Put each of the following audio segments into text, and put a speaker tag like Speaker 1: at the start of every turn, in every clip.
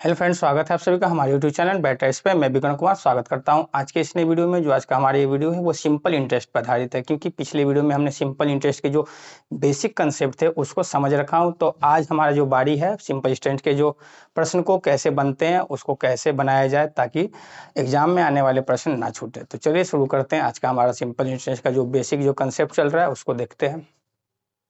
Speaker 1: Hello friends, स्वागत है आप सभी का हमारे यूट्यूब चैनल बेटर्स पे। मैं विक्रम कुमार स्वागत करता हूं आज के इस नए वीडियो में। जो आज का हमारा ये वीडियो है वो सिंपल इंटरेस्ट पर आधारित है, क्योंकि पिछले वीडियो में हमने सिंपल इंटरेस्ट के जो बेसिक कंसेप्ट थे उसको समझ रखा हूं। तो आज हमारा जो बारी है सिंपल इंटरेस्ट के जो प्रश्न को कैसे बनते हैं उसको कैसे बनाया जाए ताकि एग्जाम में आने वाले प्रश्न ना छूटे। तो चलिए शुरू करते हैं। आज का हमारा सिंपल इंटरेस्ट का जो बेसिक जो कंसेप्ट चल रहा है उसको देखते हैं।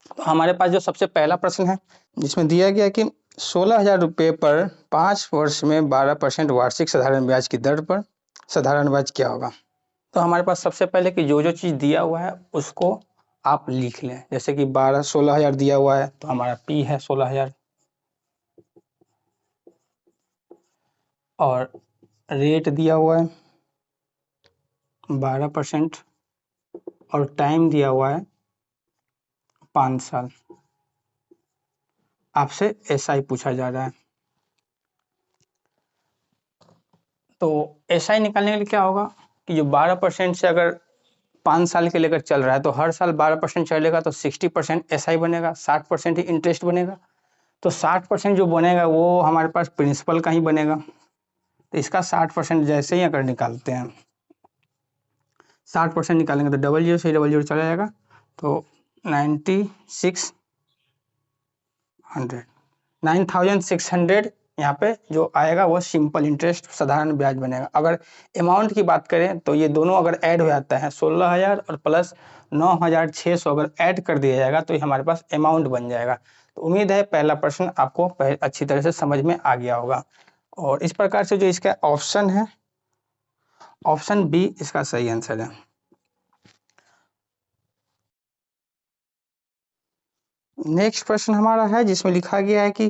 Speaker 1: तो हमारे पास जो सबसे पहला प्रश्न है जिसमें दिया गया कि 16,000 रुपये पर 5 वर्ष में 12% वार्षिक साधारण ब्याज की दर पर साधारण ब्याज क्या होगा। तो हमारे पास सबसे पहले कि जो जो चीज़ दिया हुआ है उसको आप लिख लें। जैसे कि 16,000 दिया हुआ है तो हमारा पी है 16,000, और रेट दिया हुआ है 12%, और टाइम दिया हुआ है 5 साल। आपसे एसआई पूछा जा रहा है। तो एसआई निकालने के लिए क्या होगा कि जो 12% से अगर 5 साल के लेकर चल रहा है तो हर साल 12% चलेगा तो 60% एसआई बनेगा, 60% ही इंटरेस्ट बनेगा। तो 60% जो बनेगा वो हमारे पास प्रिंसिपल का ही बनेगा। तो इसका 60% जैसे ही अगर निकालते हैं, 60% निकालेंगे तो डबल जीरो से डबल जीरो चला जाएगा, तो 9,600 यहाँ पे जो आएगा वो सिंपल इंटरेस्ट साधारण ब्याज बनेगा। अगर अमाउंट की बात करें तो ये दोनों अगर ऐड हो जाता है 16,000 और प्लस 9,600 अगर ऐड कर दिया जाएगा तो ये हमारे पास अमाउंट बन जाएगा। तो उम्मीद है पहला प्रश्न आपको अच्छी तरह से समझ में आ गया होगा। और इस प्रकार से जो इसका ऑप्शन है, ऑप्शन बी इसका सही आंसर है। नेक्स्ट प्रश्न हमारा है जिसमें लिखा गया है कि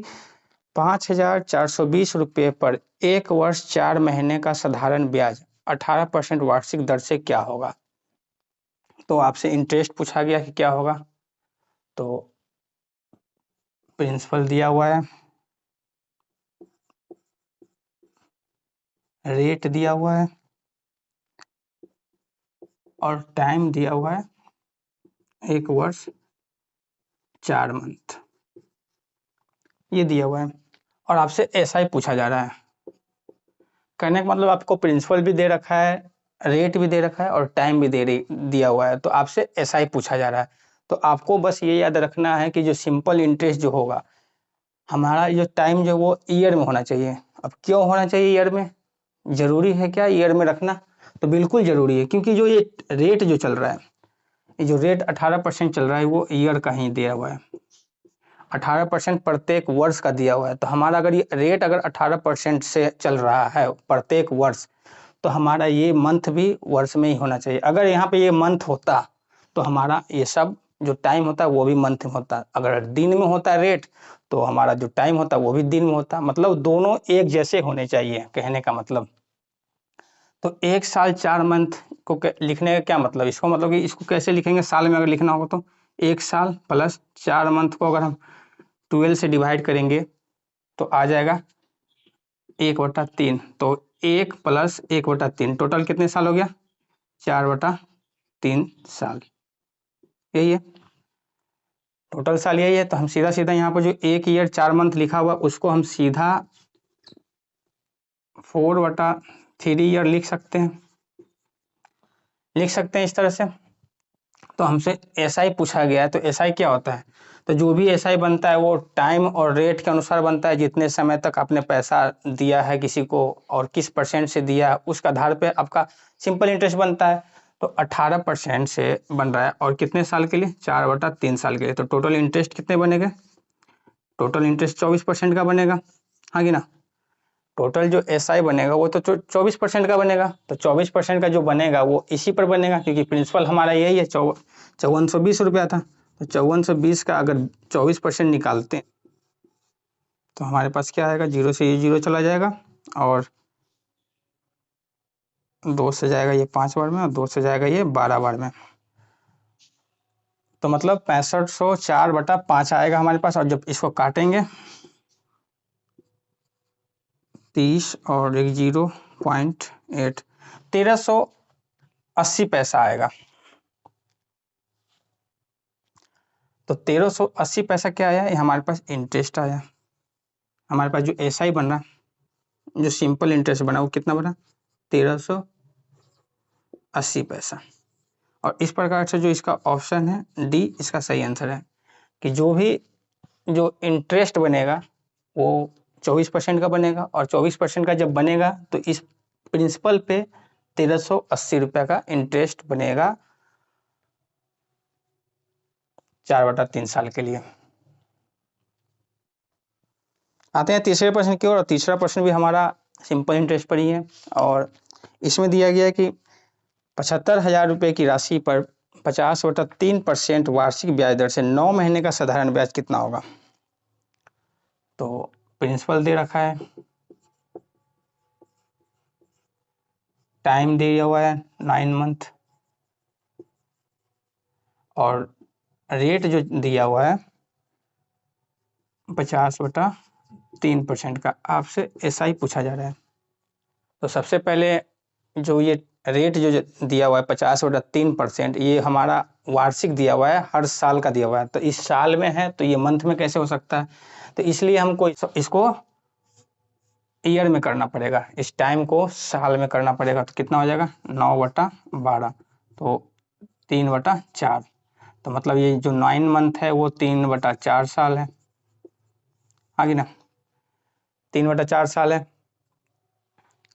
Speaker 1: 5,420 रुपये पर 1 वर्ष 4 महीने का साधारण ब्याज 18% वार्षिक दर से क्या होगा। तो आपसे इंटरेस्ट पूछा गया कि क्या होगा। तो प्रिंसिपल दिया हुआ है, रेट दिया हुआ है, और टाइम दिया हुआ है 1 वर्ष 4 मंथ, ये दिया हुआ है। और आपसे एसआई पूछा जा रहा है। कहने का मतलब आपको प्रिंसिपल भी दे रखा है, रेट भी दे रखा है, और टाइम भी दिया हुआ है। तो आपसे एसआई पूछा जा रहा है। तो आपको बस ये याद रखना है कि जो सिंपल इंटरेस्ट जो होगा हमारा, जो टाइम जो वो ईयर में होना चाहिए। अब क्यों होना चाहिए ईयर में, जरूरी है क्या ईयर में रखना? तो बिल्कुल जरूरी है, क्योंकि जो ये रेट जो चल रहा है, ये जो रेट 18% चल रहा है वो ईयर का ही दिया हुआ है। 18% प्रत्येक वर्ष का दिया हुआ है। तो हमारा अगर ये रेट अगर 18% से चल रहा है प्रत्येक वर्ष, तो हमारा ये मंथ भी वर्ष में ही होना चाहिए। अगर यहाँ पे ये मंथ होता तो हमारा ये सब जो टाइम होता है वो भी मंथ में होता। अगर दिन में होता रेट तो हमारा जो टाइम होता वो भी दिन में होता। मतलब दोनों एक जैसे होने चाहिए, कहने का मतलब। तो 1 साल 4 मंथ को लिखने का क्या मतलब, इसको मतलब कि इसको कैसे लिखेंगे साल में अगर लिखना होगा तो 1 साल प्लस 4 मंथ को अगर हम 12 से डिवाइड करेंगे तो आ जाएगा 1/3। तो 1 + 1/3 टोटल कितने साल हो गया, 4/3 साल। यही है टोटल साल, यही है। तो हम सीधा सीधा यहाँ पर जो 1 ईयर 4 मंथ लिखा हुआ उसको हम सीधा 4/3 ईयर लिख सकते हैं इस तरह से। तो हमसे एसआई पूछा गया है, तो एसआई क्या होता है? तो जो भी एसआई बनता है वो टाइम और रेट के अनुसार बनता है। जितने समय तक आपने पैसा दिया है किसी को और किस परसेंट से दिया है उसके आधार पे आपका सिंपल इंटरेस्ट बनता है। तो 18% से बन रहा है, और कितने साल के लिए, 4/3 साल के लिए। तो टोटल इंटरेस्ट कितने बनेंगे, टोटल इंटरेस्ट 24% का बनेगा, हाँ कि ना। टोटल जो एसआई बनेगा वो तो 24% का बनेगा। तो 24% का जो बनेगा वो इसी पर बनेगा, क्योंकि प्रिंसिपल हमारा यही है, 5420 रुपया था। तो 5420 का अगर 24% निकालते हैं तो हमारे पास क्या आएगा, जीरो से ये जीरो चला जाएगा, और 2 से जाएगा ये 5 बार में, और 2 से जाएगा ये 12 बार में। तो मतलब 6504/5 आएगा हमारे पास। और जब इसको काटेंगे 30 और एक 0.8, 1380 पैसा आएगा। तो 1380 पैसा क्या आया, ये हमारे पास इंटरेस्ट आया। हमारे पास जो एसआई बन रहा जो सिंपल इंटरेस्ट बना वो कितना बना 1380 पैसा। और इस प्रकार से जो इसका ऑप्शन है डी इसका सही आंसर है कि जो इंटरेस्ट बनेगा वो 24% का बनेगा, और 24% का जब बनेगा तो इस प्रिंसिपल पे 1380 रुपये का इंटरेस्ट बनेगा 4/3 साल के लिए। आते हैं तीसरे प्रश्न की ओर, और तीसरा प्रश्न भी हमारा सिंपल इंटरेस्ट पर ही है, और इसमें दिया गया है कि 75,000 रुपये की राशि पर 50/3% वार्षिक ब्याज दर से 9 महीने का साधारण ब्याज कितना होगा। तो प्रिंसिपल दे रखा है, टाइम दिया हुआ है 9 मंथ, और रेट जो दिया हुआ है 50/3% का। आपसे ऐसा ही पूछा जा रहा है। तो सबसे पहले जो ये रेट जो दिया हुआ है 50/3%, ये हमारा वार्षिक दिया हुआ है, हर साल का दिया हुआ है। तो इस साल में है तो ये मंथ में कैसे हो सकता है, तो इसलिए हमको इसको ईयर में करना पड़ेगा, इस टाइम को साल में करना पड़ेगा। तो कितना हो जाएगा 9/12, तो 3/4। तो मतलब ये जो 9 मंथ है वो 3/4 साल है, आगे ना 3/4 साल है।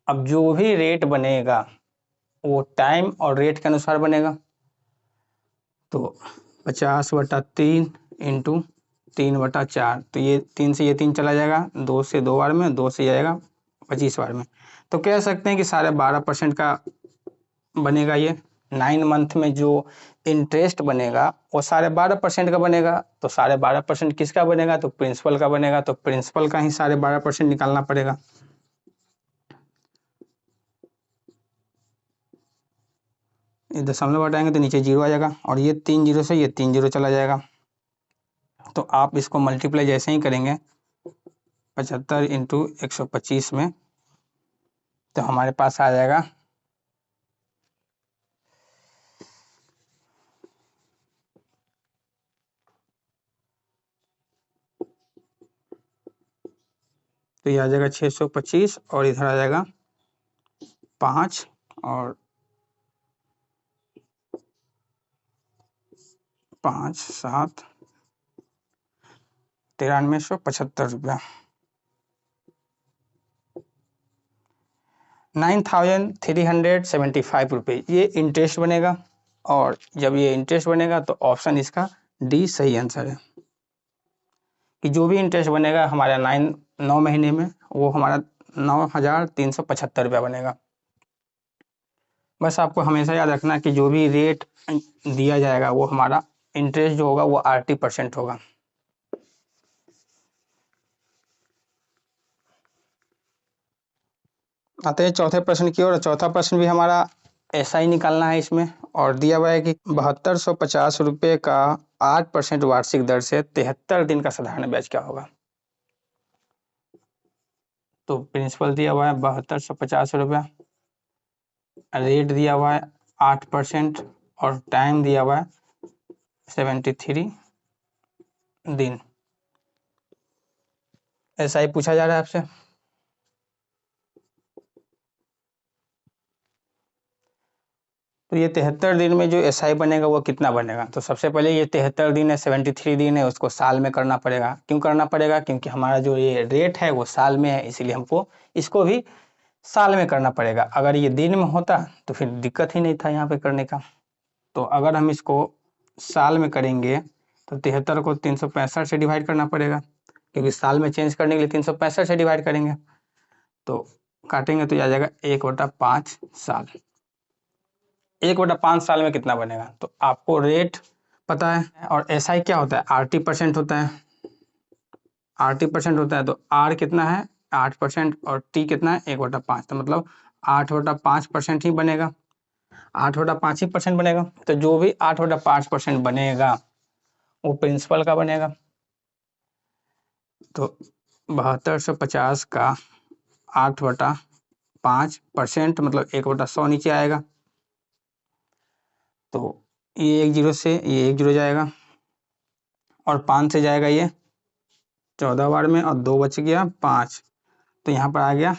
Speaker 1: अब जो भी रेट बनेगा वो टाइम और रेट के अनुसार बनेगा। तो 50/3 इंटू 3/4, तो ये 3 से ये 3 चला जाएगा, 2 से 2 बार में, 2 से जाएगा 25 बार में। तो कह सकते हैं कि 12.5% का बनेगा। ये 9 मंथ में जो इंटरेस्ट बनेगा वो 12.5% का बनेगा। तो 12.5% किसका बनेगा, तो प्रिंसिपल का बनेगा। तो प्रिंसिपल का ही 12.5% निकालना पड़ेगा। ये दशमलव हटाएंगे तो नीचे 0 आ जाएगा, और ये 3 0 से ये 3 0 चला जाएगा। तो आप इसको मल्टीप्लाई जैसे ही करेंगे 75 इंटू 125 में, तो हमारे पास आ जाएगा 625, और इधर आ जाएगा 5, और 5 7 9375 रुपया, 9375 रुपये ये इंटरेस्ट बनेगा। और जब ये इंटरेस्ट बनेगा तो ऑप्शन इसका डी सही आंसर है कि जो भी इंटरेस्ट बनेगा हमारा 9 महीने में वो हमारा 9,375 रुपया बनेगा। बस आपको हमेशा याद रखना कि जो भी रेट दिया जाएगा वो हमारा इंटरेस्ट जो होगा वो 80% होगा। आते हैं चौथे प्रश्न की ओर। चौथा प्रश्न भी हमारा ऐसा ही निकालना है इसमें, और दिया हुआ है कि 7250 रुपये का 8% वार्षिक दर से 73 दिन का साधारण ब्याज क्या होगा। तो प्रिंसिपल दिया हुआ है 7250 रुपया, रेट दिया हुआ है 8%, और टाइम दिया हुआ है 73 दिन। ऐसा ही पूछा जा रहा है आपसे। तो ये 73 दिन में जो एसआई बनेगा वो कितना बनेगा। तो सबसे पहले ये 73 दिन है, 73 दिन है, उसको साल में करना पड़ेगा। क्यों करना पड़ेगा, क्योंकि हमारा जो ये रेट है वो साल में है, इसीलिए हमको इसको भी साल में करना पड़ेगा। अगर ये दिन में होता तो फिर दिक्कत ही नहीं था यहाँ पे करने का। तो अगर हम इसको साल में करेंगे तो 73 को 365 से डिवाइड करना पड़ेगा, क्योंकि साल में चेंज करने के लिए 365 से डिवाइड करेंगे। तो काटेंगे तो आ जाएगा 1/5 साल। 1/5 साल में कितना बनेगा। तो आपको रेट पता है, और एसआई क्या होता है 80% होता है, 80% होता है। तो आर कितना है 8%, और टी कितना है 1/5, तो मतलब 8/5% ही बनेगा, 8/5 ही परसेंट बनेगा। तो जो भी 8/5% बनेगा वो प्रिंसिपल का बनेगा। तो 7250 का 8/5% मतलब 1/100 नीचे आएगा। तो ये 1 0 से ये 1 0 जाएगा, और 5 से जाएगा ये 14 बार में, और 2 बच गया 5, तो यहाँ पर आ गया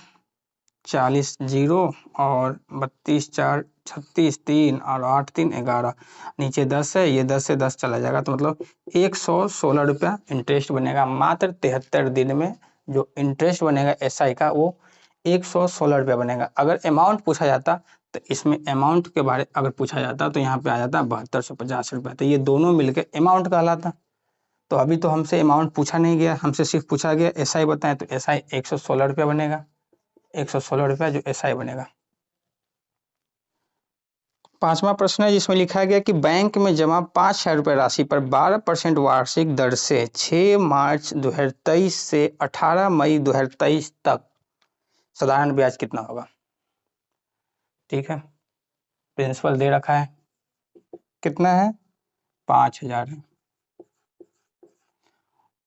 Speaker 1: 40 जीरो और 32 4 36 3 और 8 3 11, नीचे 10 है, ये 10 से 10 चला जाएगा, तो मतलब 116 रुपया इंटरेस्ट बनेगा मात्र 73 दिन में। जो इंटरेस्ट बनेगा एसआई का वो 116 रुपया बनेगा। अगर अमाउंट पूछा जाता तो इसमें अमाउंट के बारे अगर पूछा जाता तो यहाँ पे आ जाता 7250 रुपया, तो ये दोनों मिलकर अमाउंट कहलाता। तो अभी तो हमसे अमाउंट पूछा नहीं गया, हमसे सिर्फ पूछा गया एसआई बताएं, तो एसआई 116 रुपया बनेगा, 116 रुपया जो एसआई बनेगा। पांचवा प्रश्न है जिसमें लिखा गया कि बैंक में जमा 5,000 रुपये राशि पर 12% वार्षिक दर से 6 मार्च 2023 से 18 मई 2023 तक साधारण ब्याज कितना होगा। ठीक है, प्रिंसिपल दे रखा है, कितना है 5,000 है,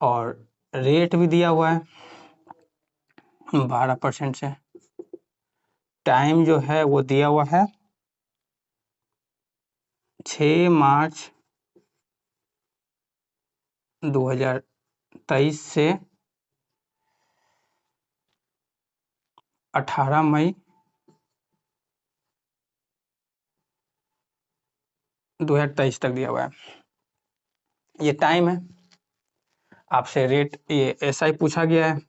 Speaker 1: और रेट भी दिया हुआ है 12% से, टाइम जो है वो दिया हुआ है 6 मार्च 2023 से 18 मई 2023 तक दिया हुआ है, ये टाइम है। आपसे रेट ये एसआई पूछा गया है।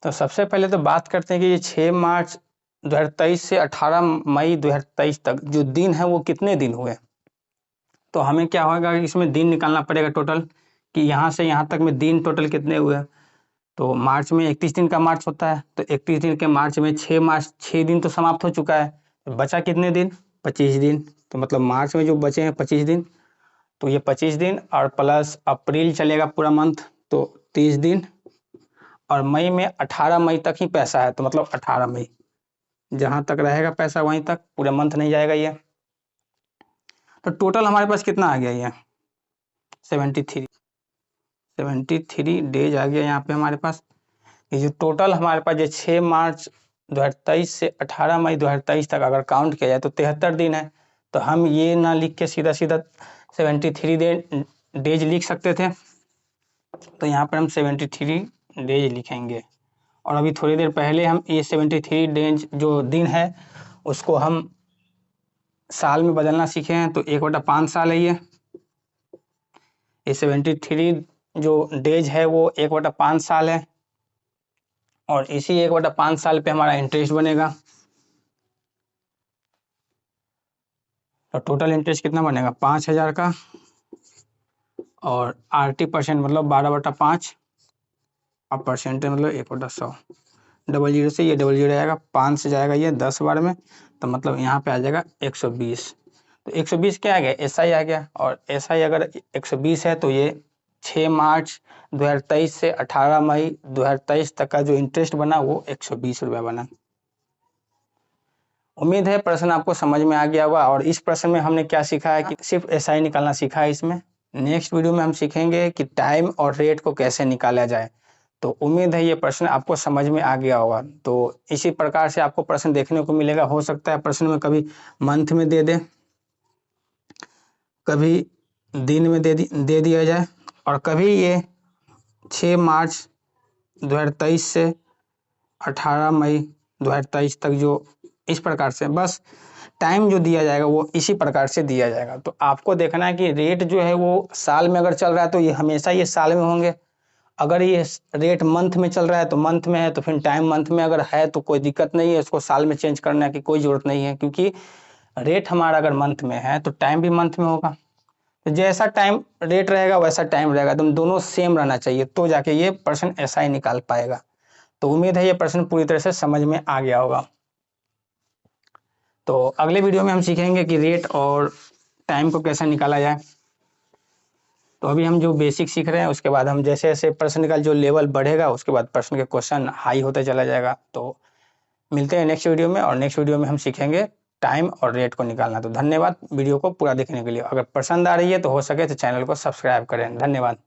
Speaker 1: तो सबसे पहले तो बात करते हैं कि ये 6 मार्च 2023 से 18 मई 2023 तक जो दिन है वो कितने दिन हुए। तो हमें क्या होगा, इसमें दिन निकालना पड़ेगा टोटल, कि यहाँ से यहाँ तक में दिन टोटल कितने हुए। तो मार्च में 31 दिन का मार्च होता है, तो 31 दिन के मार्च में 6 मार्च 6 दिन तो समाप्त हो चुका है, तो बचा कितने दिन 25 दिन। तो मतलब मार्च में जो बचे हैं 25 दिन, तो ये 25 दिन और प्लस अप्रैल चलेगा पूरा मंथ तो 30 दिन, और मई में 18 मई तक ही पैसा है, तो मतलब 18 मई जहाँ तक रहेगा पैसा वहीं तक, पूरा मंथ नहीं जाएगा ये। तो टोटल हमारे पास कितना आ गया ये 73 डेज आ गया यहाँ पे हमारे पास। ये जो टोटल हमारे पास जो 6 मार्च 2023 से 18 मई 2023 तक अगर काउंट किया जाए तो 73 दिन है। तो हम ये ना लिख के सीधा सीधा 73 डेज लिख सकते थे, तो यहाँ पर हम 73 डेज लिखेंगे। और अभी थोड़ी देर पहले हम ये 73 डेज जो दिन है उसको हम साल में बदलना सीखे हैं, तो 1/5 साल है ये 73 जो डेज है वो 1/5 साल है, और इसी 1/5 साल पे हमारा इंटरेस्ट बनेगा। तो टोटल इंटरेस्ट कितना बनेगा 5,000 का, और RT% मतलब 12/5, और परसेंटेज मतलब 1/100, डबल जीरो से ये डबल जीरो आएगा, 5 से जाएगा ये 10 बार में, तो मतलब यहाँ पे आ जाएगा 120। तो 120 क्या आ गया एसआई आ गया, और एसआई अगर 120 है तो ये 6 मार्च 2023 से 18 मई 2023 तक का जो इंटरेस्ट बना वो 120 रुपया बना। उम्मीद है प्रश्न आपको समझ में आ गया होगा। और इस प्रश्न में हमने क्या सीखा है कि सिर्फ एसआई निकालना सीखा है इसमें। नेक्स्ट वीडियो में हम सीखेंगे कि टाइम और रेट को कैसे निकाला जाए। तो उम्मीद है ये प्रश्न आपको समझ में आ गया होगा। तो इसी प्रकार से आपको प्रश्न देखने को मिलेगा। हो सकता है प्रश्न में कभी मंथ में दे दे, कभी दिन में दे दिया जाए, और कभी ये 6 मार्च 2023 से 18 मई 2023 तक जो इस प्रकार से बस टाइम जो दिया जाएगा वो इसी प्रकार से दिया जाएगा। तो आपको देखना है कि रेट जो है वो साल में अगर चल रहा है तो ये हमेशा ये साल में होंगे, अगर ये रेट मंथ में चल रहा है तो मंथ में है, तो फिर टाइम मंथ में अगर है तो कोई दिक्कत नहीं है, इसको साल में चेंज करने की कोई ज़रूरत नहीं है, क्योंकि रेट हमारा अगर मंथ में है तो टाइम भी मंथ में होगा। तो जैसा टाइम रेट रहेगा वैसा टाइम रहेगा, एकदम दोनों सेम रहना चाहिए, तो जाके ये प्रश्न ऐसा ही निकाल पाएगा। तो उम्मीद है ये प्रश्न पूरी तरह से समझ में आ गया होगा। तो अगले वीडियो में हम सीखेंगे कि रेट और टाइम को कैसे निकाला जाए। तो अभी हम जो बेसिक सीख रहे हैं, उसके बाद हम जैसे जैसे प्रश्न का जो लेवल बढ़ेगा उसके बाद प्रश्न के क्वेश्चन हाई होते चला जाएगा। तो मिलते हैं नेक्स्ट वीडियो में, और नेक्स्ट वीडियो में हम सीखेंगे टाइम और रेट को निकालना। तो धन्यवाद वीडियो को पूरा देखने के लिए। अगर पसंद आ रही है तो हो सके तो चैनल को सब्सक्राइब करें। धन्यवाद।